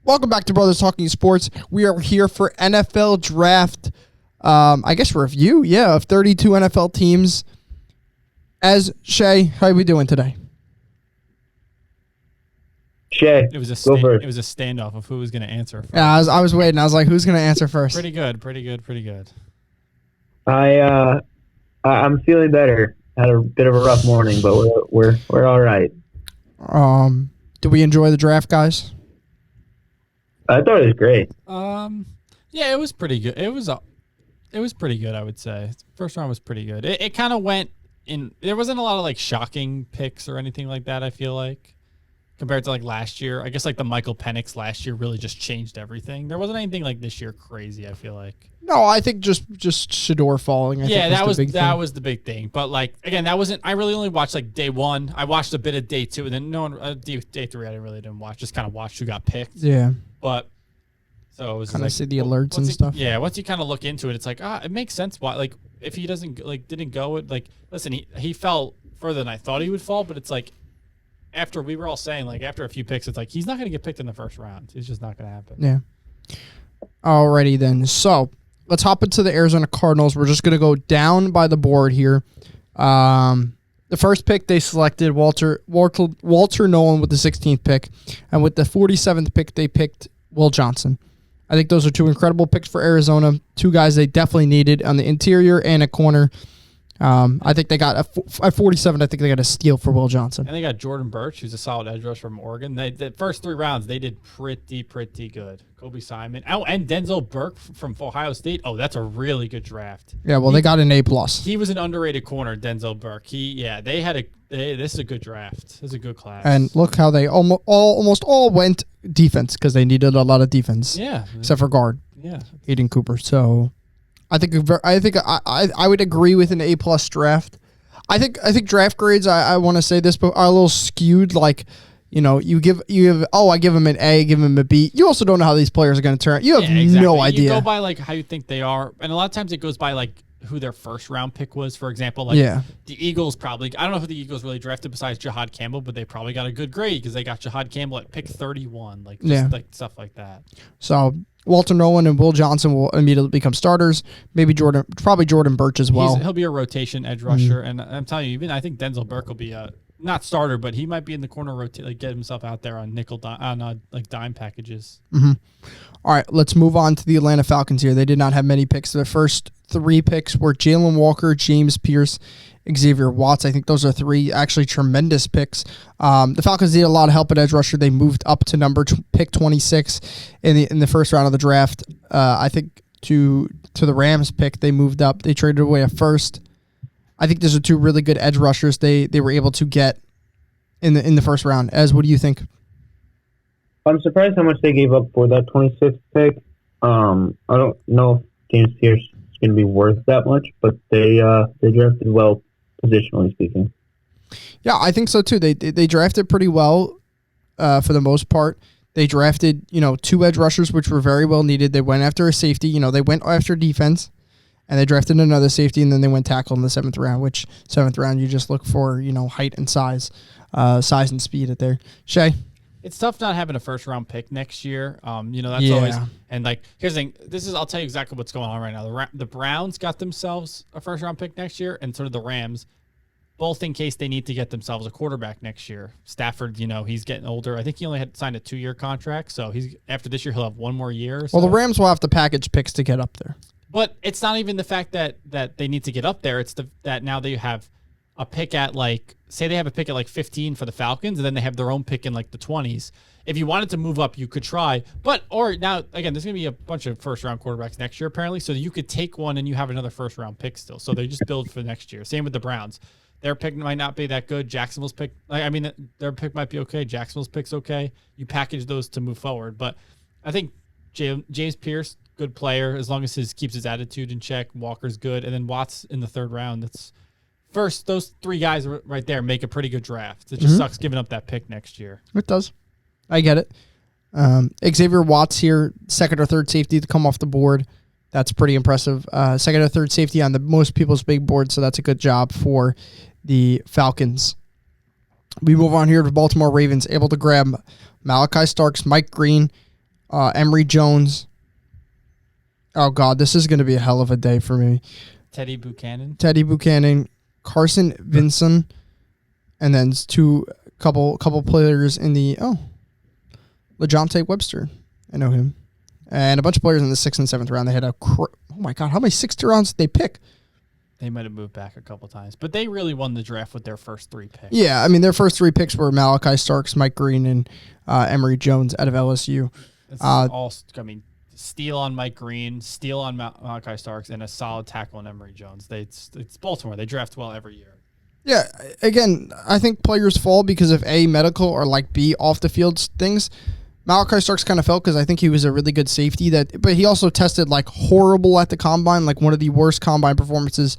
Welcome back to Brothers Talking Sports. We are here for NFL Draft, I guess review, of 32 NFL teams. As Shay, how are we doing today? Shay, It was a go first. it was a standoff of who was going to answer first. Yeah, I was waiting. I was like, who's going to answer first? Pretty good. I'm feeling better. Had a bit of a rough morning, but we're all right. Did we enjoy the draft, guys? I thought it was great. Yeah, it was pretty good. It was pretty good, I would say. First round was pretty good. It kind of went in. There wasn't a lot of like shocking picks or anything like that, I feel like, compared to like last year. I guess like the Michael Penix last year really just changed everything. There wasn't anything like this year crazy, I feel like. No, I think just Shador falling. That was the big thing. But like again, that wasn't. I really only watched like day one. I watched a bit of day two, and then day three I really didn't watch. Just kind of watched who got picked. Yeah. But so it was kind of like, see the alerts and stuff. Yeah, once you kind of look into it, it's like it makes sense why. Like if he didn't go, like listen, he fell further than I thought he would fall, but it's like after we were all saying like after a few picks, it's like he's not going to get picked in the first round. It's just not going to happen. Yeah. Alrighty then. So let's hop into the Arizona Cardinals. We're just going to go down by the board here. The first pick, they selected Walter Nolan with the 16th pick. And with the 47th pick, they picked Will Johnson. I think those are two incredible picks for Arizona. Two guys they definitely needed on the interior and a corner. I think they got at 47. I think they got a steal for Will Johnson. And they got Jordan Burch, who's a solid edge rusher from Oregon. The first three rounds, they did pretty good. Kobe Simon. Oh, and Denzel Burke from Ohio State. Oh, that's a really good draft. Yeah, well, they got an A+. He was an underrated corner, Denzel Burke. This is a good draft. This is a good class. And look how they almost all went defense because they needed a lot of defense. Yeah. Except for guard. Yeah. Aiden Cooper. So I think I would agree with an A+ draft. I think draft grades, I want to say this, but are a little skewed. Like, I give him an A, give him a B. You also don't know how these players are going to turn. You have no idea. You go by like how you think they are, and a lot of times it goes by like who their first round pick was. For example, like the Eagles probably. I don't know who the Eagles really drafted besides Jahad Campbell, but they probably got a good grade because they got Jahad Campbell at pick 31, like stuff like that. So Walter Nolan and Will Johnson will immediately become starters. Probably Jordan Burch as well. He'll be a rotation edge rusher, and I'm telling you, even I think Denzel Burke will be a not starter, but he might be in the corner get himself out there on dime packages. Mm-hmm. All right, let's move on to the Atlanta Falcons here. They did not have many picks. Their first three picks were Jalen Walker, James Pierce, Xavier Watts. I think those are three actually tremendous picks. The Falcons need a lot of help at edge rusher. They moved up to pick 26 in the first round of the draft. I think to the Rams pick, they moved up. They traded away a first. I think those are two really good edge rushers they were able to get in the first round. Ez, what do you think? I'm surprised how much they gave up for that 26th pick. I don't know if James Pierce is going to be worth that much, but they drafted well, positionally speaking. Yeah, I think so too. They drafted pretty well for the most part. They drafted two edge rushers, which were very well needed. They went after a safety. They went after defense. And they drafted another safety, and then they went tackle in the 7th round, which 7th round you just look for, height and size and speed at there. Shay? It's tough not having a first-round pick next year. That's always – and, here's the thing. I'll tell you exactly what's going on right now. The Browns got themselves a first-round pick next year, and so did the Rams, both in case they need to get themselves a quarterback next year. Stafford, he's getting older. I think he only had signed a 2-year contract, so after this year he'll have one more year. So. Well, the Rams will have to package picks to get up there. But it's not even the fact that they need to get up there. It's that now they have a pick at say they have a pick at 15 for the Falcons, and then they have their own pick in the 20s. If you wanted to move up, you could try. Or now, again, there's going to be a bunch of first-round quarterbacks next year, apparently, so you could take one and you have another first-round pick still. So they just build for next year. Same with the Browns. Their pick might not be that good. Jacksonville's pick, their pick might be okay. Jacksonville's pick's okay. You package those to move forward. But I think James Pierce, good player, as long as he keeps his attitude in check. Walker's good. And then Watts in the 3rd round. Those three guys right there make a pretty good draft. It just sucks giving up that pick next year. It does. I get it. Xavier Watts here, 2nd or 3rd safety to come off the board. That's pretty impressive. 2nd or 3rd safety on most people's big board, so that's a good job for the Falcons. We move on here to Baltimore Ravens, able to grab Malachi Starks, Mike Green, Emory Jones. Oh, God, this is going to be a hell of a day for me. Teddy Buchanan, Carson Vinson, and then couple players in the LaJohntay Webster. I know him. And a bunch of players in the 6th and 7th round. They had oh my God, how many 6th rounds did they pick? They might have moved back a couple times, but they really won the draft with their first 3 picks. Yeah, I mean, their first 3 picks were Malachi Starks, Mike Green, and Emory Jones out of LSU. Steal on Mike Green, steal on Malachi Starks, and a solid tackle on Emory Jones. It's Baltimore. They draft well every year. Yeah, again, I think players fall because of A, medical, or like B, off the field things. Malachi Starks kind of fell because I think he was a really good safety, but he also tested like horrible at the combine, like one of the worst combine performances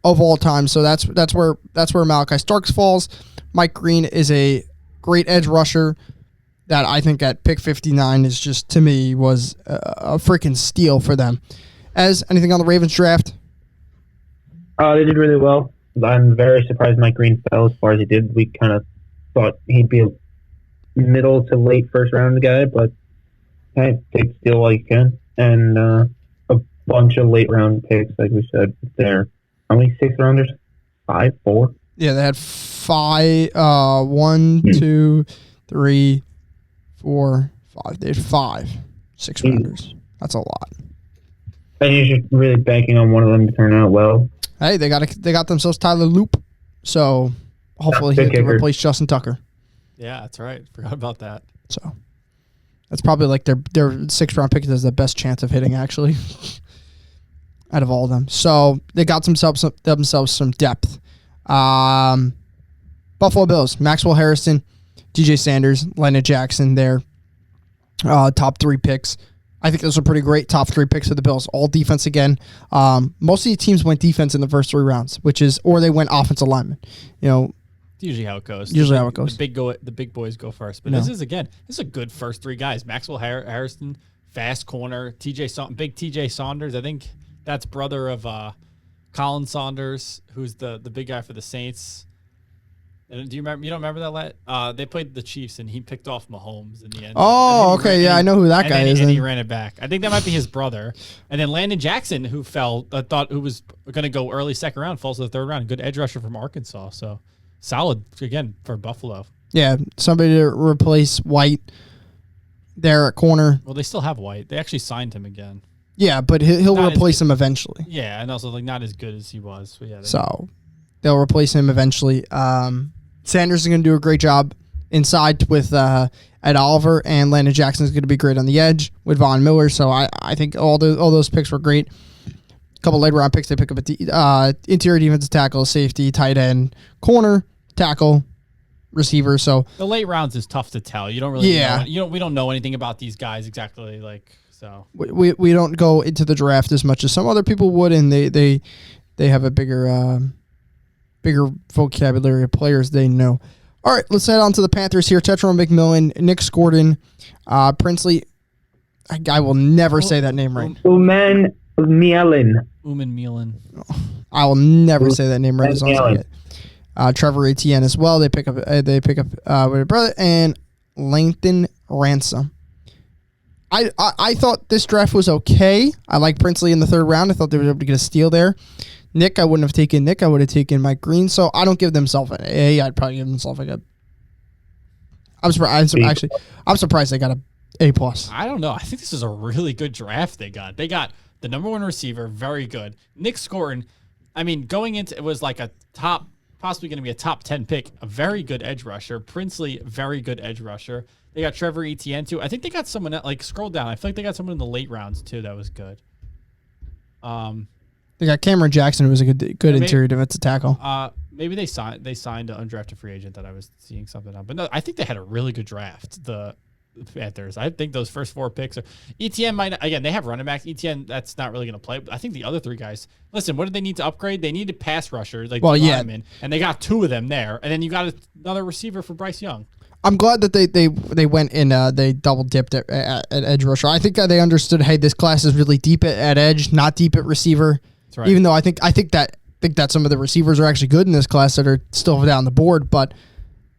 of all time. So that's where Malachi Starks falls. Mike Green is a great edge rusher that I think at pick 59 is just, to me, was a freaking steal for them. Anything on the Ravens draft? They did really well. I'm very surprised Mike Green fell as far as he did. We kind of thought he'd be a middle to late first round guy, but hey, take steal while you can. And a bunch of late round picks, like we said, there. How many 6th rounders? 5, 4? Yeah, they had 5, 1, 2, 3, 4, 5. They had 5 6 rounders. That's a lot. And you're just really banking on one of them to turn out well. Hey, they got themselves Tyler Loop, so hopefully he can replace Justin Tucker. Yeah, that's right. Forgot about that. So that's probably like their 6th round pick has the best chance of hitting, actually, out of all of them. So they got themselves some depth. Buffalo Bills, Maxwell Harrison, DJ Sanders, Leonard Jackson, their top 3 picks. I think those are pretty great top 3 picks for the Bills. All defense again. Most of the teams went defense in the first 3 rounds, or they went offensive lineman. It's usually how it goes. The big boys go first. But this is a good first 3 guys. Maxwell Harrison, fast corner, big TJ Saunders. I think that's brother of Colin Saunders, who's the big guy for the Saints. And do you remember? You don't remember that? They played the Chiefs, and he picked off Mahomes in the end. Oh, okay, I know who that guy is. And he ran it back. I think that might be his brother. And then Landon Jackson, who who was going to go early 2nd round, falls to the 3rd round. Good edge rusher from Arkansas. So solid again for Buffalo. Yeah, somebody to replace White there at corner. Well, they still have White. They actually signed him again. Yeah, but he'll replace him eventually. Yeah, and also not as good as he was. But yeah, so they'll replace him eventually. Sanders is going to do a great job inside with Ed Oliver, and Landon Jackson is going to be great on the edge with Von Miller. So I think all those picks were great. A couple later round picks, they pick up interior defensive tackle, safety, tight end, corner, tackle, receiver. So the late rounds is tough to tell. You don't really know. We don't know anything about these guys exactly. So we don't go into the draft as much as some other people would, and they have a bigger vocabulary of players they know. All right, let's head on to the Panthers here. Tetron McMillan, Nick Scordon, Princely. I will never say that name right. Uman Mielin. I will never say that name right as long as I get. Trevor Etienne as well. They pick up with brother and Langton Ransom. I thought this draft was okay. I like Princely in the 3rd round. I thought they were able to get a steal there. Nick, I wouldn't have taken Nick. I would have taken Mike Green. So I don't give themselves an A. I'd probably give themselves like a. I'm surprised. Actually, I'm surprised they got a A+. I don't know. I think this is a really good draft they got. They got the number 1 receiver, very good. Nick Scordon, I mean, going into it was like a top, possibly going to be a top 10 pick. A very good edge rusher. Princely, very good edge rusher. They got Trevor Etienne too. I think they got someone scroll down. I feel like they got someone in the late rounds too that was good. They got Cameron Jackson, who was a good interior defensive tackle. Maybe they signed an undrafted free agent that I was seeing something on. But no, I think they had a really good draft. The Panthers. I think those first 4 picks are Etienne they have running backs. Etienne, that's not really going to play. But I think the other 3 guys. Listen, what did they need to upgrade? They needed pass rushers linemen, and they got 2 of them there. And then you got another receiver for Bryce Young. I'm glad that they went in. They double dipped at edge rusher. I think they understood. Hey, this class is really deep at edge, not deep at receiver. That's right. Even though I think that some of the receivers are actually good in this class that are still down the board, but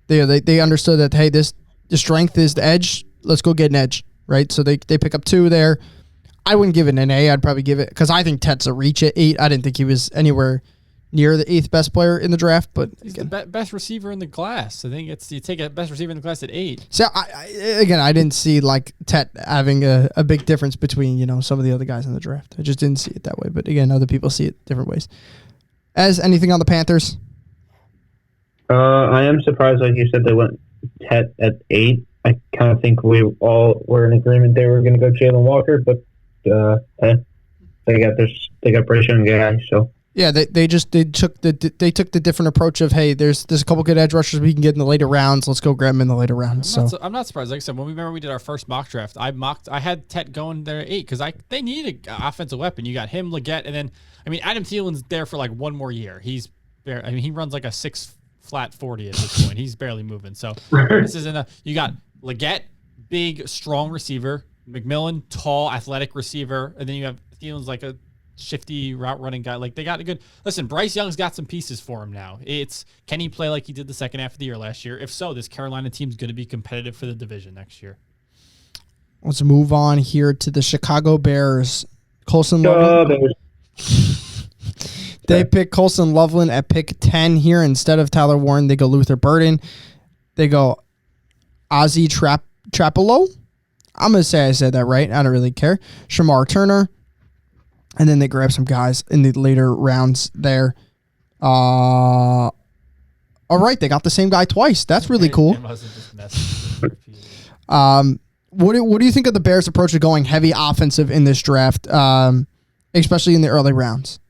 they understood that hey, the strength is the edge. Let's go get an edge. right? So they pick up 2 there. I wouldn't give it an A. I'd probably give it, because I think Tet's a reach at 8. I didn't think he was anywhere near the 8th best player in the draft, but He's the best receiver in the class. I think you take a best receiver in the class at 8. So I didn't see like Tet having a big difference between some of the other guys in the draft. I just didn't see it that way. But again, other people see it different ways. As anything on the Panthers? I am surprised, like you said, they went Tet at 8. I kind of think we all were in agreement they were going to go Jalen Walker, but they got Bryce Young guy, so. Yeah, they took the different approach of, hey, there's a couple good edge rushers we can get in the later rounds. Let's go grab them in the later rounds. I'm not surprised. Like I said, when we did our first mock draft, I had Tet going there at 8 because they need an offensive weapon. You got him, Leggett, and then Adam Thielen's there for like one more year. He runs like a 6 flat 40 at this point. He's barely moving. So this isn't you got Leggett, big, strong receiver, McMillan, tall, athletic receiver, and then you have Thielen's like a shifty route running guy. Like, they got a good listen. Bryce Young's got some pieces for him now. Can he play like he did the second half of the year last year? If so, this Carolina team's going to be competitive for the division next year. Let's move on here to the Chicago Bears. Colson Loveland. They pick Colson Loveland at pick 10 here instead of Tyler Warren. They go Luther Burden. They go Ozzie Trapolo. I'm gonna say I said that right. I don't really care. Shamar Turner. And then they grab some guys in the later rounds there. All right, they got the same guy twice. That's really cool. What do you think of the Bears' approach of going heavy offensive in this draft, especially in the early rounds?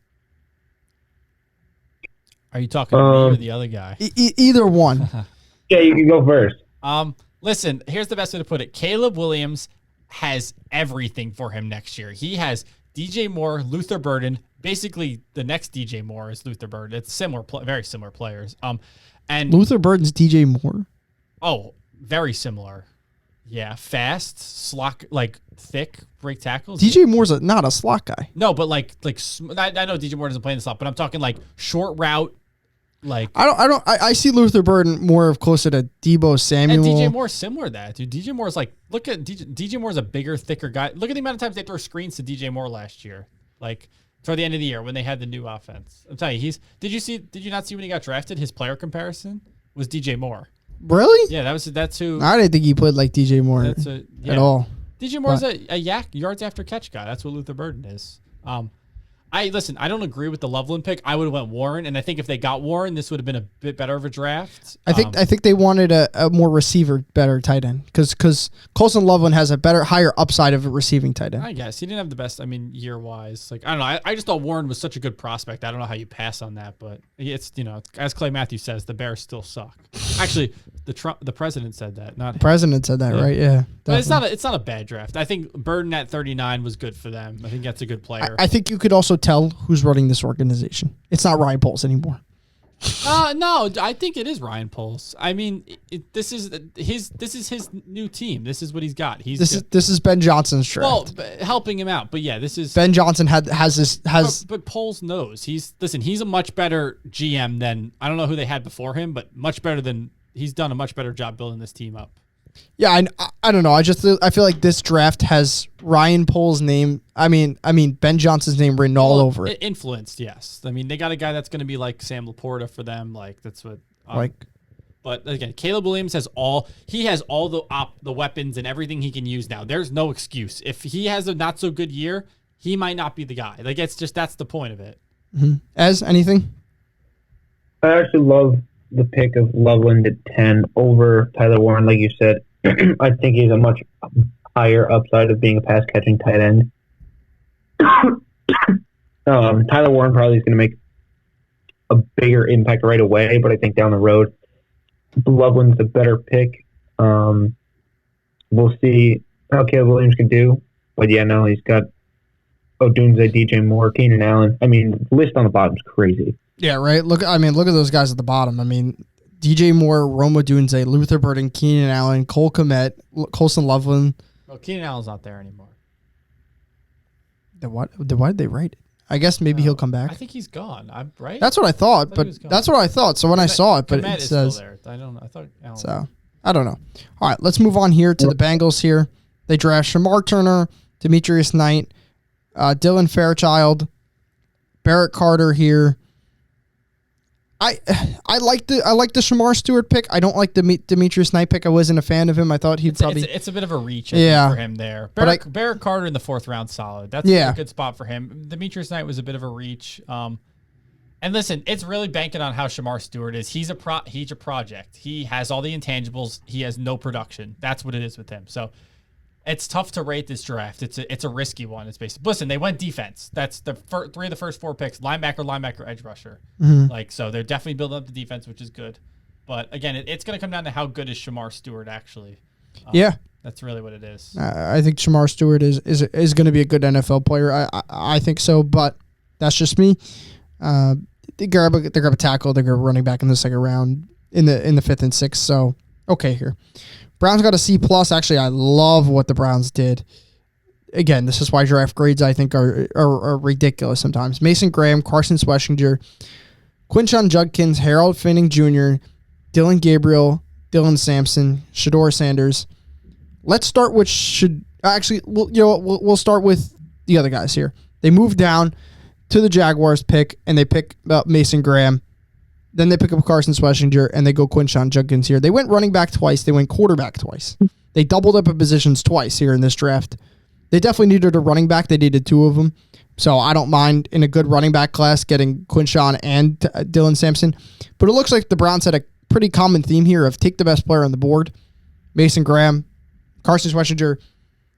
Are you talking to me or the other guy? Either one. Yeah, you can go first. Listen, here's the best way to put it. Caleb Williams has everything for him next year. He has DJ Moore, Luther Burden. Basically, the next DJ Moore is Luther Burden. It's very similar players. And Luther Burden's DJ Moore. Oh, very similar. Yeah, fast, slot, like thick break tackles. DJ Moore's not a slot guy. No, but I know DJ Moore doesn't play in the slot, but I'm talking like short route. Like I see Luther Burden more of closer to Debo Samuel. And DJ Moore's similar to that, dude. DJ Moore's like, look at DJ Moore's a bigger, thicker guy. Look at the amount of times they throw screens to DJ Moore last year. Like toward the end of the year when they had the new offense. I'm telling you, did you not see when he got drafted? His player comparison was DJ Moore. Really? Yeah, that's who. I didn't think he played like DJ Moore at all. DJ Moore's a yards after catch guy. That's what Luther Burden is. I don't agree with the Loveland pick. I would have went Warren, and I think if they got Warren, this would have been a bit better of a draft. I think they wanted a more receiver, better tight end because Colson Loveland has a higher upside of a receiving tight end. I guess he didn't have the best. Year wise, like I don't know. I just thought Warren was such a good prospect. I don't know how you pass on that, but it's as Clay Matthews says, the Bears still suck. Actually, the president said that. Not the president said that, right? Yeah, but it's not a bad draft. I think Burden at 39 was good for them. I think that's a good player. I think you could also tell who's running this organization. It's not Ryan Poles anymore. No, I think it is Ryan Poles. This is his new team. This is what he's got. This is Ben Johnson's draft. Well, helping him out, but yeah, this is Ben Johnson has. But Poles knows he's a much better GM than I don't know who they had before him, but much better than he's done a much better job building this team up. Yeah, I don't know. I feel like this draft has Ryan Poles' name. I mean Ben Johnson's name written all over it. Influenced, yes. They got a guy that's going to be like Sam Laporta for them. Like that's what. But again, Caleb Williams has all the weapons and everything he can use now. There's no excuse. If he has a not so good year, he might not be the guy. Like it's just that's the point of it. Mm-hmm. As anything, I actually love the pick of Loveland at 10 over Tyler Warren, like you said. I think he's a much higher upside of being a pass catching tight end. Tyler Warren probably is going to make a bigger impact right away, but I think down the road, Loveland's a better pick. We'll see how Caleb Williams can do, but yeah, no, he's got Odunze, DJ Moore, Keenan Allen. The list on the bottom is crazy. Yeah, right. Look at those guys at the bottom. DJ Moore, Rome Odunze, Luther Burden, Keenan Allen, Cole Kmet, Colson Loveland. Well, Keenan Allen's not there anymore. Why did they write it? I guess maybe he'll come back. I think he's gone. I'm right. That's what I thought, that's what I thought. So when I saw it, but Kmet it is says still there. I don't know. I thought Allen. So I don't know. All right, let's move on here to the Bengals here. They draft Shamar Turner, Demetrius Knight, Dylan Fairchild, Barrett Carter here. I like the Shamar Stewart pick. I don't like the Demetrius Knight pick. I wasn't a fan of him. I thought it's a bit of a reach, I think, for him there. Barrett Carter in the 4th round, solid. That's a good spot for him. Demetrius Knight was a bit of a reach. And listen, it's really banking on how Shamar Stewart is. He's a project. He has all the intangibles. He has no production. That's what it is with him. So it's tough to rate this draft. It's a risky one. It's basically, listen, they went defense. That's the 3 of the first 4 picks: linebacker, edge rusher. So they're definitely building up the defense, which is good. But again, it's going to come down to how good is Shamar Stewart actually. That's really what it is. I think Shamar Stewart is going to be a good NFL player. I think so, but that's just me. They grab a tackle. They grab a running back in the 2nd round in the 5th and 6th. So okay here. Browns got a C+. Actually, I love what the Browns did. Again, this is why draft grades, I think, are ridiculous sometimes. Mason Graham, Carson Schlesinger, Quinshon Judkins, Harold Fanning Jr., Dylan Gabriel, Dylan Sampson, Shedeur Sanders. Let's start with we'll start with the other guys here. They move down to the Jaguars pick, and they pick up Mason Graham. Then they pick up Carson Schlesinger, and they go Quinshon Judkins here. They went running back twice. They went quarterback twice. They doubled up at positions twice here in this draft. They definitely needed a running back. They needed 2 of them. So I don't mind in a good running back class getting Quinshon and Dylan Sampson. But it looks like the Browns had a pretty common theme here of take the best player on the board. Mason Graham, Carson Schlesinger,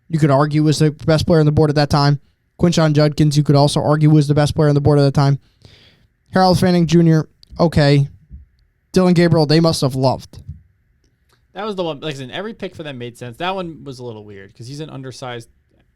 you could argue was the best player on the board at that time. Quinshon Judkins, you could also argue was the best player on the board at the time. Harold Fanning Jr., okay. Dylan Gabriel, they must have loved. That was the one. Listen, every pick for them made sense. That one was a little weird because he's an undersized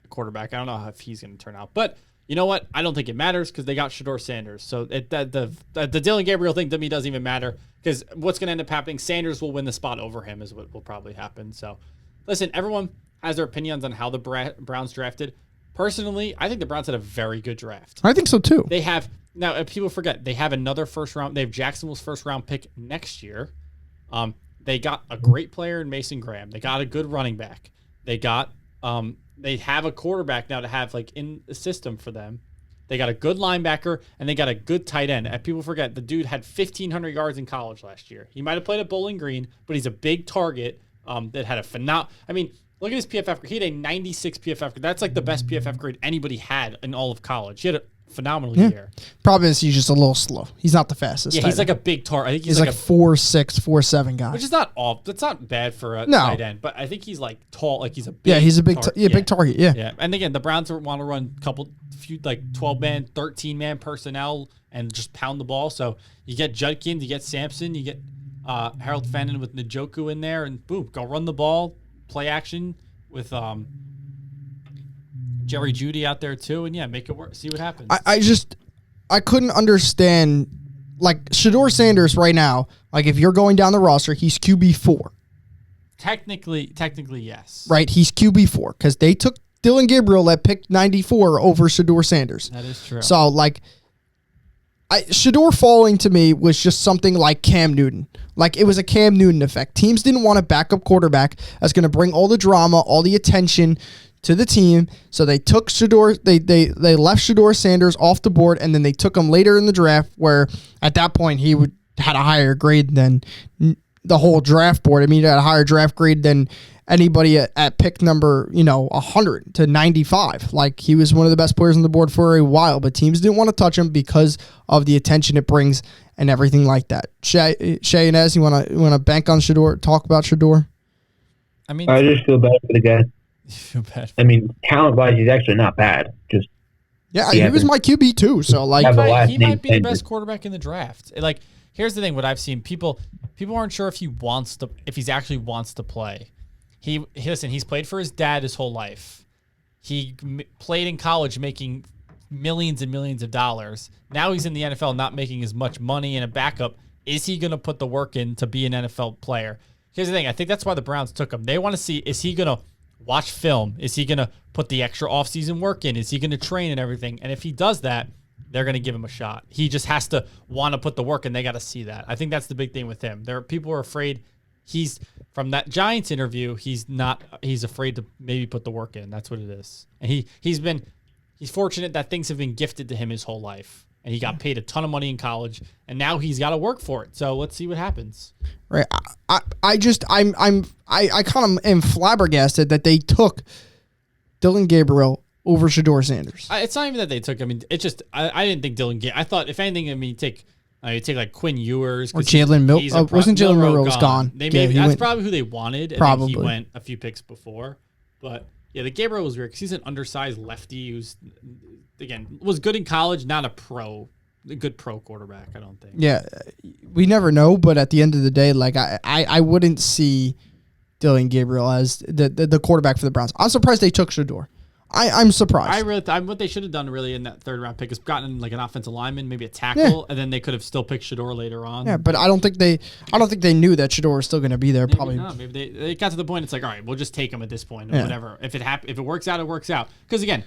quarterback. I don't know if he's going to turn out. But you know what? I don't think it matters because they got Shedeur Sanders. So the Dylan Gabriel thing to me doesn't even matter because what's going to end up happening, Sanders will win the spot over him is what will probably happen. So listen, everyone has their opinions on how the Browns drafted. Personally, I think the Browns had a very good draft. I think so too. They have, now people forget, they have another 1st round. They have Jacksonville's 1st round pick next year. They got a great player in Mason Graham. They got a good running back. They got, they have a quarterback now to have like in the system for them. They got a good linebacker and they got a good tight end. And people forget the dude had 1,500 yards in college last year. He might have played at Bowling Green, but he's a big target that had a phenomenal. I mean, look at his PFF grade. He had a 96 PFF grade. That's like the best PFF grade anybody had in all of college. He had a phenomenal year. Problem is he's just a little slow. He's not the fastest. Yeah, he's like a big target. I think he's like a 4'6", 4'7" guy. Which is not all. That's not bad for a tight end. But I think he's like tall. Like he's a big. Yeah, he's a big. Big target. Yeah. Yeah, and again, the Browns want to run few 12-man, 13-man personnel and just pound the ball. So you get Judkins, you get Sampson, you get Harold Fanning with Njoku in there, and boom, go run the ball, play action with Jerry Jeudy out there too, and make it work. See what happens. I couldn't understand like Shedeur Sanders right now. Like if you're going down the roster, he's QB4. Technically, yes. Right, he's QB4 because they took Dylan Gabriel at pick 94 over Shedeur Sanders. That is true. So like, Shedeur falling to me was just something like Cam Newton. Like it was a Cam Newton effect. Teams didn't want a backup quarterback that's going to bring all the drama, all the attention to the team. So they took Shedeur. They left Shedeur Sanders off the board, and then they took him later in the draft, where at that point he had a higher grade than the whole draft board. I mean, he had a higher draft grade than anybody at pick number 100 to 95. Like he was one of the best players on the board for a while, but teams didn't want to touch him because of the attention it brings and everything like that. Shay and Ez, you want to bank on Shedeur? Talk about Shedeur? I mean, I just feel bad for the guy. You feel bad. I mean, talent-wise, he's actually not bad. Just he was my QB too. So like, he might be the best quarterback in the draft. Like, here's the thing: what I've seen, people aren't sure if he actually wants to play. He's played for his dad his whole life. He played in college making millions and millions of dollars. Now he's in the NFL not making as much money and a backup. Is he going to put the work in to be an NFL player? Here's the thing. I think that's why the Browns took him. They want to see, is he going to watch film? Is he going to put the extra offseason work in? Is he going to train and everything? And if he does that, they're going to give him a shot. He just has to want to put the work, and they got to see that. I think that's the big thing with him. People are afraid he's from that Giants interview. He's afraid to maybe put the work in. That's what it is. And he's fortunate that things have been gifted to him his whole life, and he got paid a ton of money in college, and now he's got to work for it. So let's see what happens. Right. I kind of am flabbergasted that they took Dylan Gabriel over Shador Sanders. It's not even that they took. I mean, it's just I didn't think Dylan. I thought if anything, I mean, you take like Quinn Ewers or Jalen Milroe. Wasn't Jalen Milroe was gone? That's probably who they wanted. And probably he went a few picks before, but yeah, the Gabriel was weird because he's an undersized lefty who's again was good in college, not a good pro quarterback. I don't think. Yeah, we never know, but at the end of the day, like I wouldn't see Dylan Gabriel as the quarterback for the Browns. I'm surprised they took Shador. I'm surprised. What they should have done really in that third round pick is gotten like an offensive lineman, maybe a tackle, and then they could have still picked Shador later on. Yeah, but I don't think they knew that Shador was still going to be there. Maybe probably not. Maybe they got to the point. It's like, all right, we'll just take him at this point, or whatever. If it works out, it works out. Because again,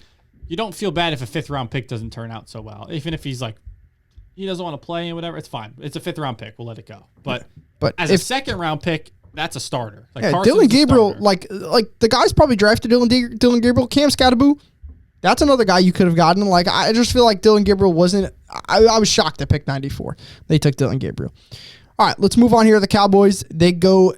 you don't feel bad if a 5th round pick doesn't turn out so well. Even if he's like he doesn't want to play and whatever, it's fine. It's a 5th round pick. We'll let it go. But as a 2nd round pick, that's a starter. Like Dylan Gabriel, like the guys probably drafted Dylan Gabriel, Cam Scatterbo. That's another guy you could have gotten. Like I just feel like Dylan Gabriel wasn't. I was shocked to pick 94. They took Dylan Gabriel. All right, let's move on here. The Cowboys, they go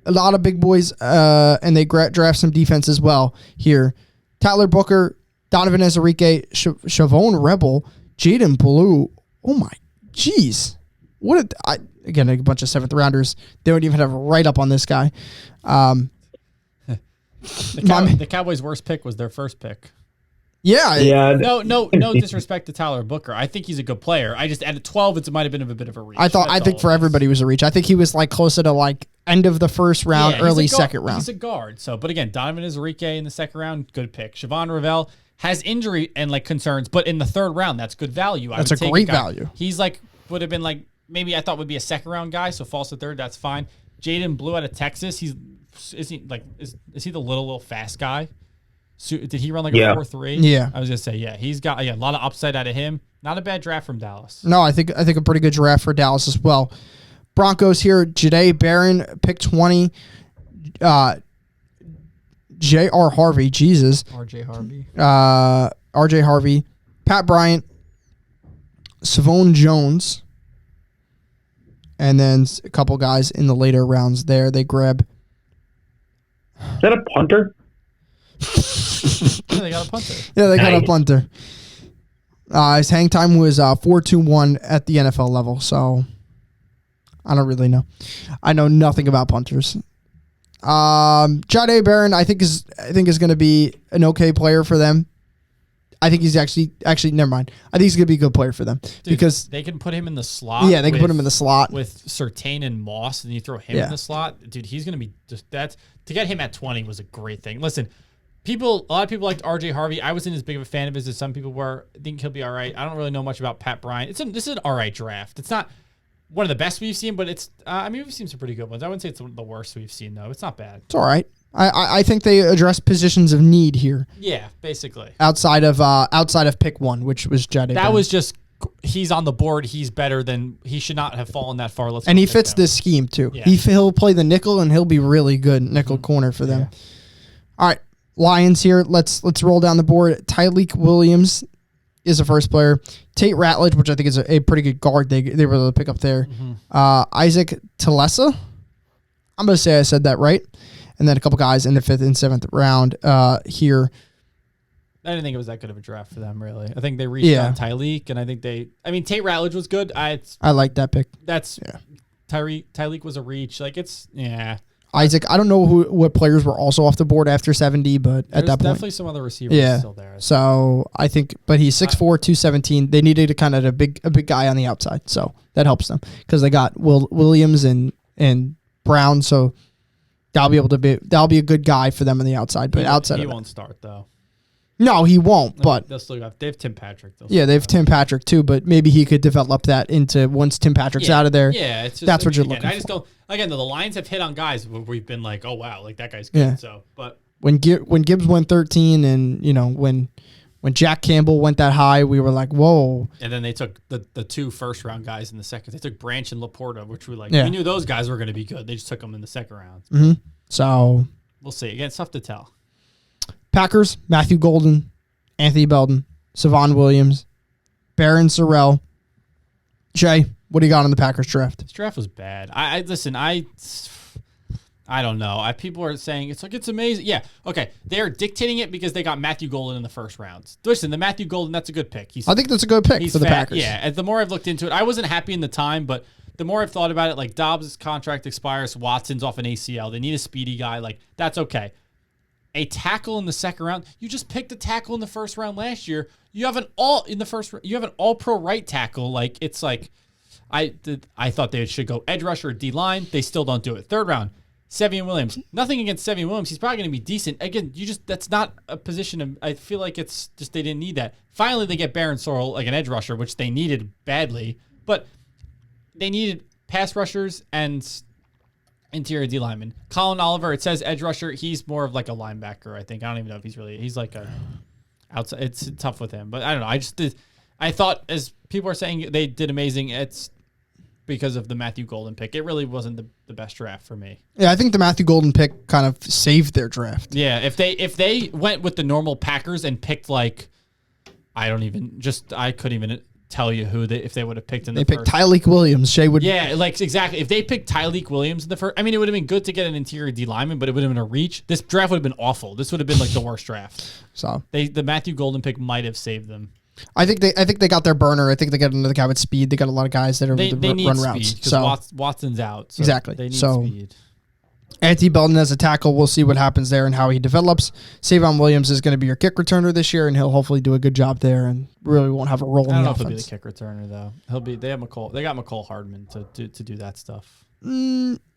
a lot of big boys, and they draft some defense as well here. Tyler Booker, Donovan Ezerique, Shavon Rebel, Jaden Blue. Oh my, jeez. Again, a bunch of 7th rounders. They don't even have a write up on this guy. The Cowboys' worst pick was their first pick. Yeah. No disrespect to Tyler Booker. I think he's a good player. I just at 12, it might have been a bit of a reach. I think for everybody it was a reach. I think he was like closer to like end of the first round, early second round. He's a guard. So, but again, Donovan Ezerique in the 2nd round, good pick. Shavon Ravel has injury and like concerns, but in the 3rd round, that's good value. That's a great value. He's like would have been like maybe I thought would be a 2nd round guy. So falls to 3rd, that's fine. Jaden Blue out of Texas. Is he the little fast guy? So, did he run like a 4.3? Yeah. I was gonna say he's got a lot of upside out of him. Not a bad draft from Dallas. No, I think a pretty good draft for Dallas as well. Broncos here, Jahdae Barron, pick 20. J.R. Harvey, Jesus. R.J. Harvey. R.J. Harvey, Pat Bryant, Savone Jones, and then a couple guys in the later rounds there. They grab. Is that a punter? Yeah, they got a punter. Yeah, they got a punter. His hang time was 4.21 at the NFL level, so I don't really know. I know nothing about punters. Jahdae Barron, I think is going to be an okay player for them. I think he's actually never mind. I think he's going to be a good player for them. Dude, because they can put him in the slot. Yeah, they can put him in the slot with Surtain and Moss, and you throw him in the slot. Dude, he's going to be just that. To get him at 20 was a great thing. Listen, a lot of people liked R.J. Harvey. I wasn't as big of a fan of his as some people were. I think he'll be all right. I don't really know much about Pat Bryant. This is an all right draft. It's not one of the best we've seen, but it's. We've seen some pretty good ones. I wouldn't say it's the worst we've seen though. It's not bad. It's all right. I think they address positions of need here. Yeah, basically. Outside of pick 1, which was Jahdae. That was just he's on the board. He's better than he should not have fallen that far. And he fits this scheme too. Yeah. He'll play the nickel and he'll be really good nickel corner for them. Yeah. All right, Lions here. Let's roll down the board. Tyleik Williams is the first player. Tate Ratledge, which I think is a pretty good guard. They were able to pick up there. Mm-hmm. Isaac Talesa. I'm gonna say I said that right. And then a couple guys in the 5th and 7th round here. I didn't think it was that good of a draft for them, really. I think they reached on Tyleik, and I think Tate Ratledge was good. I like that pick. Tyleik was a reach. Like Isaac, I don't know what players were also off the board after 70, but at that point, definitely some other receivers still there. So I think, but he's 6'4", 217. They needed a kind of a big guy on the outside, so that helps them because they got Williams and Brown, so. That'll be a good guy for them on the outside, but outside he won't start though. No, he won't. But they'll still they have Tim Patrick. They have Tim Patrick too, but maybe he could develop that into once Tim Patrick's out of there. Yeah, it's just, that's what you're looking for. I just don't. Again, the Lions have hit on guys where we've been like, oh wow, like that guy's good. Yeah. So, but when Gibbs went 13, and when When Jack Campbell went that high, we were like, whoa. And then they took the 2 first-round guys in the second. They took Branch and Laporta, which we Yeah. we knew those guys were going to be good. They just took them in the second round. Mm-hmm. So We'll see. Again, it's tough to tell. Packers, Matthew Golden, Anthony Belton, Savon Williams, Barron Sorrell. Jay, what do you got on the Packers draft? This draft was bad. Listen. I don't know. People are saying it's amazing. Yeah, okay. They're dictating it because they got Matthew Golden in the first round. Listen, the Matthew Golden, that's a good pick. I think that's a good pick for the Packers. Yeah, and the more I've looked into it, I wasn't happy in the time, but the more I've thought about it, like Dobbs' contract expires, Watson's off an ACL. They need a speedy guy. Like, that's okay. A tackle in the second round. You just picked a tackle in the first round last year. You have an all-pro right tackle. Like, it's like I thought they should go edge rusher or D-line. They still don't do it. Third round. Sevian Williams. Nothing against Sevian Williams. He's probably going to be decent. Again, that's not a position. I feel like it's just they didn't need that. Finally, they get Barron Sorrell, like an edge rusher, which they needed badly. But they needed pass rushers and interior D linemen. Colin Oliver, it says edge rusher. He's more of like a linebacker, I think. I don't even know if he's like a outside. It's tough with him. But I don't know. I thought, as people are saying, they did amazing. It's because of the Matthew Golden pick. It really wasn't the best draft for me. Yeah, I think the Matthew Golden pick kind of saved their draft. Yeah, if they went with the normal Packers and picked like, I couldn't even tell you if they would have picked in the first. They picked Tyleik Williams. Shay would. Yeah, like exactly. If they picked Tyleik Williams in the first, I mean, it would have been good to get an interior D lineman, but it would have been a reach. This draft would have been awful. This would have been like the worst draft. So the Matthew Golden pick might have saved them. I think they got their burner. I think they got another guy with speed. They got a lot of guys that are They able to need run speed routes. because So Watson's out. So exactly. They need So speed. Anthony Belton as a tackle, we'll see what happens there and how he develops. Savon Williams is going to be your kick returner this year, and he'll hopefully do a good job there and really won't have a role I in don't the know if he'll be the offense. kick returner though. They got McCole Hardman to do that stuff.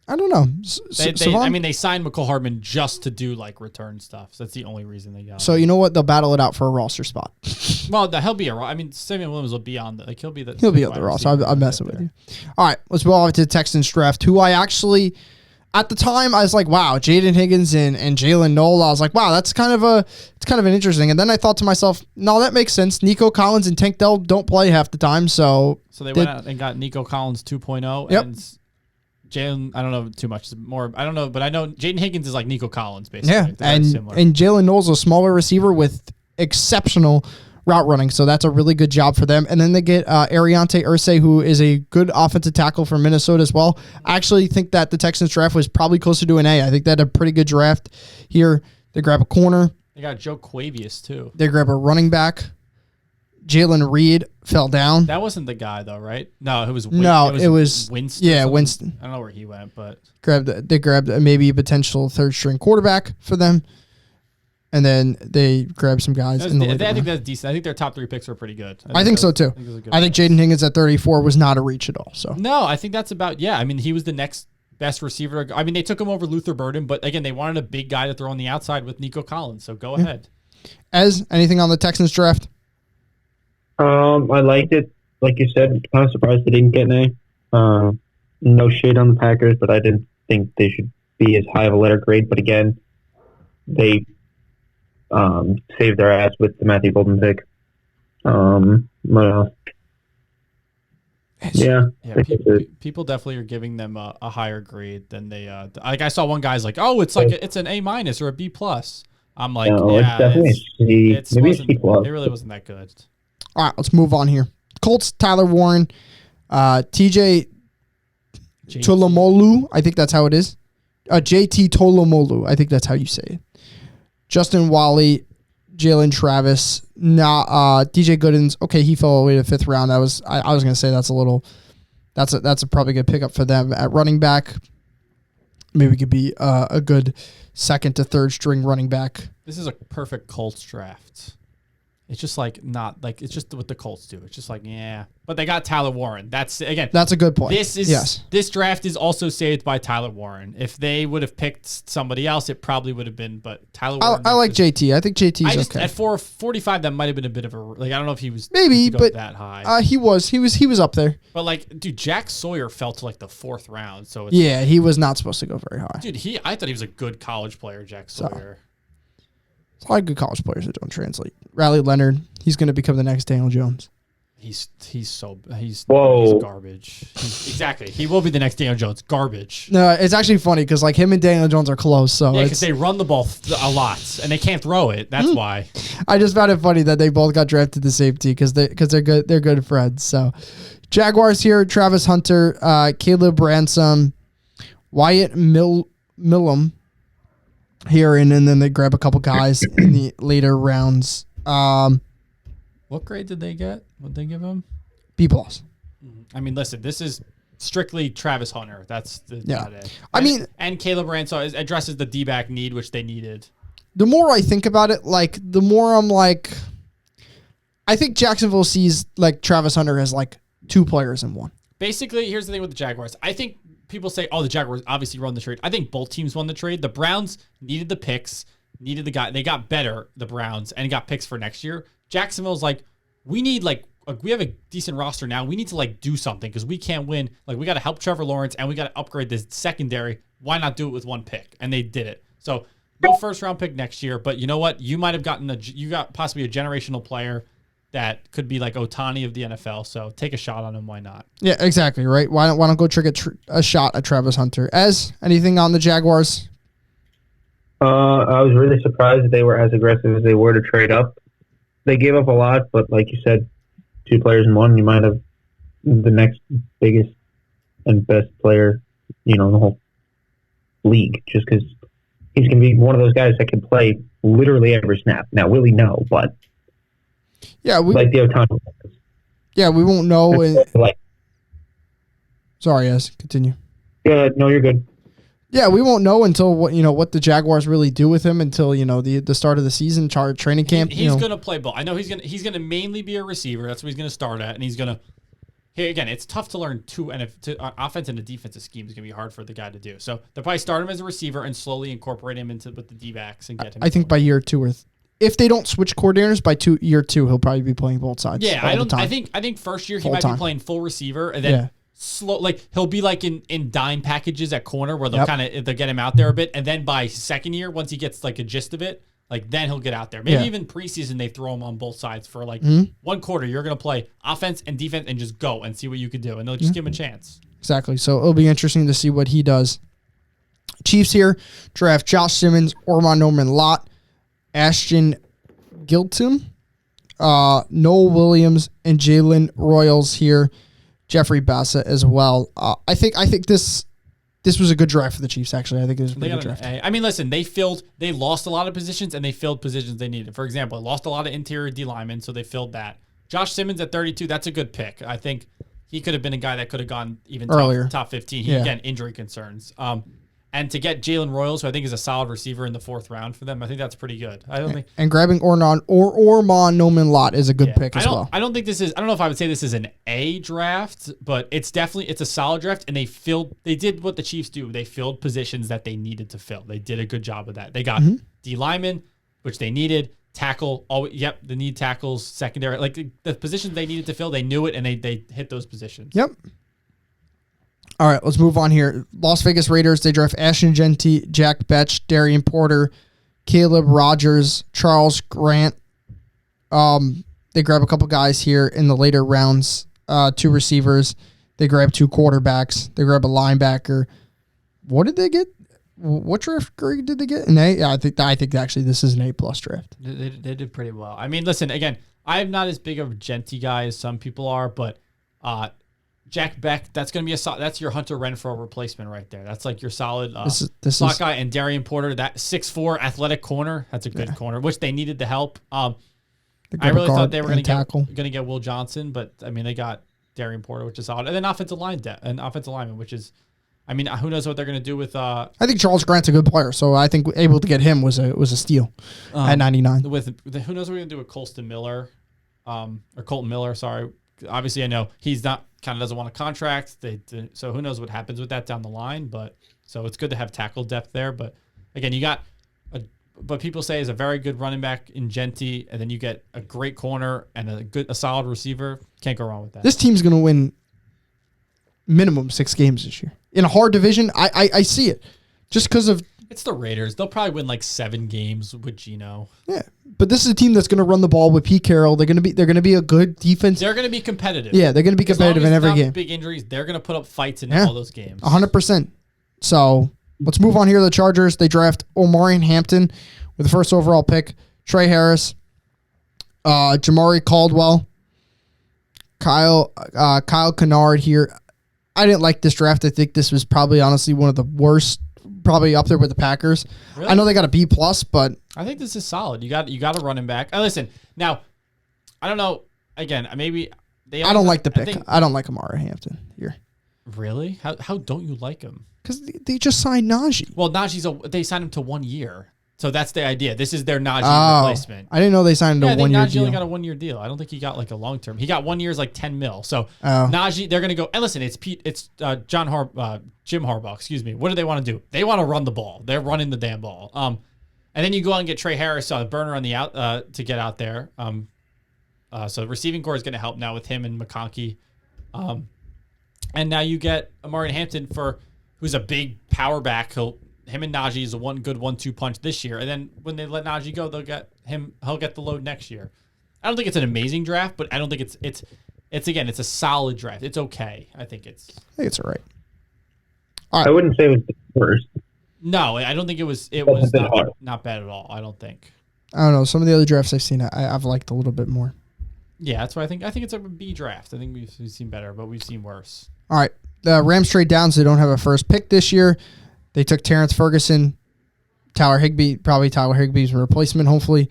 I don't know. They signed McCole Hardman just to do like return stuff. So that's the only reason they got. So you know what? They'll battle it out for a roster spot. Well, he'll be Samuel Williams will be on he'll be He'll be on the roster. I'm messing with you. All right, let's move on to the Texans draft, who I actually, at the time, I was like, wow, Jaden Higgins and Jalen Noel. I was like, wow, that's kind of an interesting. And then I thought to myself, no, that makes sense. Nico Collins and Tank Dell don't play half the time, so they went out and got Nico Collins 2.0 Yep. and Jalen. I don't know too much more. I don't know, but I know Jaden Higgins is like Nico Collins basically. yeah. They're very similar. And Jalen Noel's a smaller receiver with exceptional route running, so that's a really good job for them. And then they get Ariante Irsay, who is a good offensive tackle from Minnesota as well. I actually think that the Texans draft was probably closer to an A. I think they had a pretty good draft here. They grab a corner. They got Joe Quavius too. They grab a running back. Jalen Reed fell down. That wasn't the guy though, right? No, it was it was Winston. Yeah, or something. Winston. I don't know where he went, but They grabbed maybe a potential third string quarterback for them. And then they grabbed some guys in the I later think round. that's decent. I think their top 3 picks were pretty good. I think so too. I think Jaden Higgins at 34 was not a reach at all. So No, I think that's about I mean, he was the next best receiver. I mean, they took him over Luther Burden, but again, they wanted a big guy to throw on the outside with Nico Collins. So go ahead. Ez, anything on the Texans draft? I liked it. Like you said, kind of surprised they didn't get an A. No shade on the Packers, but I didn't think they should be as high of a letter grade. But again, they saved their ass with the Matthew Golden pick. What else? Yeah. People definitely are giving them a higher grade than they. Like I saw one guy's like, oh, it's like it's an A- or a B+. I'm like, No, yeah, it's definitely a C. Maybe a C+. It really wasn't that good. All right, let's move on here. Colts, Tyler Warren, TJ Tolomolu. I think that's how it is. JT Tolomolu. I think that's how you say it. Justin Wally, Jalen Travis, DJ Goodins. Okay, he fell away to the 5th round. I was gonna say that's a probably good pickup for them at running back. Maybe it could be a good 2nd to 3rd string running back. This is a perfect Colts draft. It's just like not like it's just what the Colts do. It's just like but they got Tyler Warren. That's a good point. This draft is also saved by Tyler Warren. If they would have picked somebody else, it probably would have been. But Tyler Warren. I like JT. I think JT's okay. At 445, that might have been a bit of a like. I don't know if he was maybe, but that high. He was up there. But like, dude, Jack Sawyer fell to like the 4th round. So he was not supposed to go very high. Dude, I thought he was a good college player, Jack Sawyer. There's a lot of good college players that don't translate. Riley Leonard, he's going to become the next Daniel Jones. He's Whoa. garbage. Exactly. He will be the next Daniel Jones. Garbage. No, it's actually funny because like him and Daniel Jones are close. So Yeah, it's, because they run the ball a lot and they can't throw it. That's why. I just found it funny that they both got drafted to safety because they're good. They're good friends. So Jaguars here: Travis Hunter, Caleb Ransom, Wyatt Millum here, and then they grab a couple guys in the later rounds. What grade did they get? What did they give him? B plus. I mean, listen, this is strictly Travis Hunter. That's not it. I mean, and Caleb Ransom addresses the D-back need, which they needed. the more I think about it, like the more I'm like, I think Jacksonville sees like Travis Hunter as like two players in one. Basically, here's the thing with the Jaguars. I think people say, oh, the Jaguars obviously won the trade. I think both teams won the trade. The Browns needed the picks, needed the guy. They got better, the Browns, and got picks for next year. Jacksonville's like, we need like, we have a decent roster now. We need to like do something because we can't win. Like we got to help Trevor Lawrence and we got to upgrade this secondary. Why not do it with one pick? And they did it. So no first round pick next year. But you know what? You might have you got possibly a generational player that could be like Ohtani of the NFL. So take a shot on him. Why not? Yeah, exactly. Right. Why don't go trick a shot at Travis Hunter? Anything on the Jaguars? I was really surprised that they were as aggressive as they were to trade up. They gave up a lot, but like you said, two players in one, you might have the next biggest and best player, in the whole league, just because he's going to be one of those guys that can play literally every snap. Now, will he? No, but yeah, like the Ohtani. Yeah, we won't know. Like, sorry, continue. yeah, no, you're good. Yeah, we won't know until what the Jaguars really do with him until the start of the season, training camp. He's gonna play ball. I know he's gonna mainly be a receiver. That's what he's gonna start at, and he's gonna. Here again, it's tough to learn offense and a defensive scheme is gonna be hard for the guy to do. So they'll probably start him as a receiver and slowly incorporate him with the D-backs and get him. I think by year two, if they don't switch coordinators by year two, he'll probably be playing both sides. Yeah, all the time. I think first year he might be playing full receiver and then. Yeah. Slow, like he'll be like in dime packages at corner where they'll they'll get him out there a bit, and then by second year, once he gets like a gist of it, like then he'll get out there. Maybe even preseason they throw him on both sides for like 1 quarter. You're gonna play offense and defense and just go and see what you can do, and they'll just give him a chance. Exactly. So it'll be interesting to see what he does. Chiefs here draft Josh Simmons, Ormond Norman Lott, Ashton Giltum, Noel Williams, and Jalen Royals here. Jeffrey Bassett as well. I think this was a good draft for the Chiefs. Actually, I think it was a pretty good draft. I mean, listen, they lost a lot of positions and they filled positions they needed. For example, they lost a lot of interior D linemen, so they filled that. Josh Simmons at 32, that's a good pick. I think he could have been a guy that could have gone even earlier, top 15. Again, injury concerns. And to get Jalen Royals, who I think is a solid receiver in the 4th round for them, I think that's pretty good. And grabbing Ormond Norman Lott is a good pick as well. I don't know if I would say this is an A draft, but it's a solid draft, and they did what the Chiefs do. They filled positions that they needed to fill. They did a good job of that. They got D linemen, which they needed, tackle. They need tackles, secondary, like the positions they needed to fill. They knew it, and they hit those positions. Yep. All right, let's move on here. Las Vegas Raiders, they draft Ashton Genty, Jack Betch, Darian Porter, Caleb Rogers, Charles Grant. They grab a couple guys here in the later rounds, 2 receivers. They grab 2 quarterbacks. They grab a linebacker. What did they get? What draft grade did they get? An A? Yeah, I think actually this is an A+ draft. They did pretty well. I mean, listen, again, I'm not as big of a Genty guy as some people are, but Jack Beck, that's going to be that's your Hunter Renfrow replacement right there. That's like your solid slot guy. And Darian Porter, that 6'4" athletic corner, that's a good corner, which they needed the help. I really thought they were going to get Will Johnson, but I mean they got Darian Porter, which is solid, and then offensive lineman, which is, I mean, who knows what they're going to do with. I think Charles Grant's a good player, so I think able to get him was a steal at 99. Who knows what we're going to do with Colton Miller? Sorry. Obviously, I know he's not doesn't want a contract. So who knows what happens with that down the line. But so it's good to have tackle depth there. But again, you got but people say is a very good running back in Genty, and then you get a great corner and a solid receiver. Can't go wrong with that. This team's going to win minimum 6 games this year in a hard division. I see it just because of It's the Raiders. They'll probably win like 7 games with Geno. Yeah, but this is a team that's going to run the ball with Pete Carroll. They're going to be a good defense. They're going to be competitive. Yeah, they're going to be competitive in every game. Big injuries. They're going to put up fights in Yeah. all those games. 100%. So let's move on here to the Chargers. They draft Omarion Hampton with the first overall pick. Trey Harris, Jamari Caldwell, Kyle Kennard here. I didn't like this draft. I think this was probably honestly one of the worst, probably up there with the Packers. Really? I know they got a B+, but I think this is solid. You got a running back. Listen, now, I don't know. Again, maybe they. I don't like the pick. think- I don't like Omarion Hampton here. Really? How don't you like him? Because they just signed Najee. Well, they signed him to 1 year, so that's the idea. This is their Najee Oh, replacement. I didn't know they signed Yeah, a I think 1-year Najee only deal. got a 1-year deal. I don't think he got like a long term. He got 1 year's like 10 mil. So Oh. Najee, they're gonna go. And listen, it's Jim Harbaugh. Excuse me. What do they want to do? They want to run the ball. They're running the damn ball. And then you go out and get Trey Harris on a burner on the out to get out there. So the receiving core is going to help now with him and McConkey. And now you get Omarion Hampton who's a big power back. Him and Najee is a good 1-2 punch this year. And then when they let Najee go, he'll get the load next year. I don't think it's an amazing draft, but I don't think it's a solid draft. It's okay. I think it's all right. I wouldn't say it was the worst. no. I don't think it was. It That's was a bit hard. not bad at all. I don't think. I don't know. Some of the other drafts I've seen, I've liked a little bit more. Yeah, that's why I think it's a B draft. I think we've seen better, but we've seen worse. All right. The Rams trade down, so they don't have a first pick this year. They took Terrence Ferguson, Tyler Higbee's replacement, hopefully.